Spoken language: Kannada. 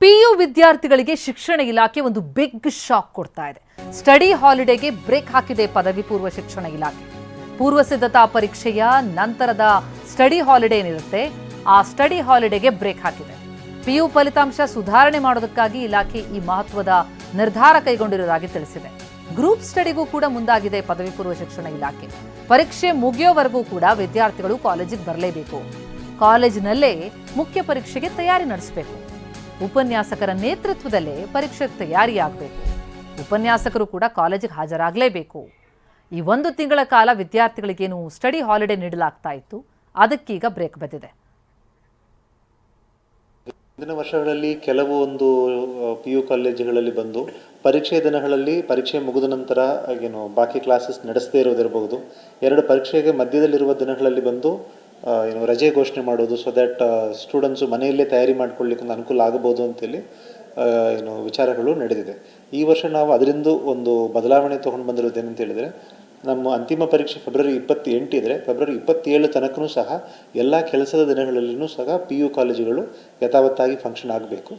ಪಿಯು ವಿದ್ಯಾರ್ಥಿಗಳಿಗೆ ಶಿಕ್ಷಣ ಇಲಾಖೆ ಒಂದು ಬಿಗ್ ಶಾಕ್ ಕೊಡ್ತಾ ಇದೆ. ಸ್ಟಡಿ ಹಾಲಿಡೇಗೆ ಬ್ರೇಕ್ ಹಾಕಿದೆ ಪದವಿ ಪೂರ್ವ ಶಿಕ್ಷಣ ಇಲಾಖೆ. ಪೂರ್ವ ಸಿದ್ಧತಾ ಪರೀಕ್ಷೆಯ ನಂತರದ ಸ್ಟಡಿ ಹಾಲಿಡೇ ಏನಿರುತ್ತೆ, ಆ ಸ್ಟಡಿ ಹಾಲಿಡೇಗೆ ಬ್ರೇಕ್ ಹಾಕಿದೆ. ಪಿಯು ಫಲಿತಾಂಶ ಸುಧಾರಣೆ ಮಾಡೋದಕ್ಕಾಗಿ ಇಲಾಖೆ ಈ ಮಹತ್ವದ ನಿರ್ಧಾರ ಕೈಗೊಂಡಿರುವುದಾಗಿ ತಿಳಿಸಿದೆ. ಗ್ರೂಪ್ ಸ್ಟಡಿಗೂ ಕೂಡ ಮುಂದಾಗಿದೆ ಪದವಿ ಪೂರ್ವ ಶಿಕ್ಷಣ ಇಲಾಖೆ. ಪರೀಕ್ಷೆ ಮುಗಿಯೋವರೆಗೂ ಕೂಡ ವಿದ್ಯಾರ್ಥಿಗಳು ಕಾಲೇಜಿಗೆ ಬರಲೇಬೇಕು. ಕಾಲೇಜಿನಲ್ಲೇ ಮುಖ್ಯ ಪರೀಕ್ಷೆಗೆ ತಯಾರಿ ನಡೆಸಬೇಕು. ಉಪನ್ಯಾಸಕರ ನೇತೃತ್ವದಲ್ಲೇ ಪರೀಕ್ಷೆ ತಯಾರಿಯಾಗಬೇಕು. ಉಪನ್ಯಾಸಕರು ಕೂಡ ಕಾಲೇಜಿಗೆ ಹಾಜರಾಗಲೇಬೇಕು. ಈ 1 ತಿಂಗಳ ಕಾಲ ವಿದ್ಯಾರ್ಥಿಗಳಿಗೇನು ಸ್ಟಡಿ ಹಾಲಿಡೇ ನೀಡಲಾಗ್ತಾ ಇತ್ತು, ಅದಕ್ಕೀಗ ಬ್ರೇಕ್ ಬಿದ್ದಿದೆ. ಮುಂದಿನ ವರ್ಷಗಳಲ್ಲಿ ಕೆಲವು PU ಕಾಲೇಜುಗಳಲ್ಲಿ ಬಂದು ಪರೀಕ್ಷೆ ದಿನಗಳಲ್ಲಿ ಪರೀಕ್ಷೆ ಮುಗಿದ ನಂತರ ಬಾಕಿ ಕ್ಲಾಸಸ್ ನಡೆಸದೇ ಇರೋದಿರಬಹುದು. 2 ಪರೀಕ್ಷೆಗೆ ಮಧ್ಯದಲ್ಲಿರುವ ದಿನಗಳಲ್ಲಿ ಬಂದು ರಜೆ ಘೋಷಣೆ ಮಾಡೋದು, ಸೊ ದ್ಯಾಟ್ ಸ್ಟೂಡೆಂಟ್ಸು ಮನೆಯಲ್ಲೇ ತಯಾರಿ ಮಾಡ್ಕೊಳ್ಳಿಕ್ಕೆ ಒಂದು ಅನುಕೂಲ ಆಗಬಹುದು ಅಂತೇಳಿ ವಿಚಾರಗಳು ನಡೆದಿದೆ. ಈ ವರ್ಷ ನಾವು ಅದರಿಂದ ಒಂದು ಬದಲಾವಣೆ ತೊಗೊಂಡು ಬಂದಿರೋದು ಏನಂತ ಹೇಳಿದರೆ, ನಮ್ಮ ಅಂತಿಮ ಪರೀಕ್ಷೆ ಫೆಬ್ರವರಿ 28 ಇದ್ದರೆ ಫೆಬ್ರವರಿ 27 ತನಕನೂ ಸಹ ಎಲ್ಲ ಕೆಲಸದ ದಿನಗಳಲ್ಲೂ ಸಹ PU ಕಾಲೇಜುಗಳು ಯಥಾವತ್ತಾಗಿ ಫಂಕ್ಷನ್ ಆಗಬೇಕು.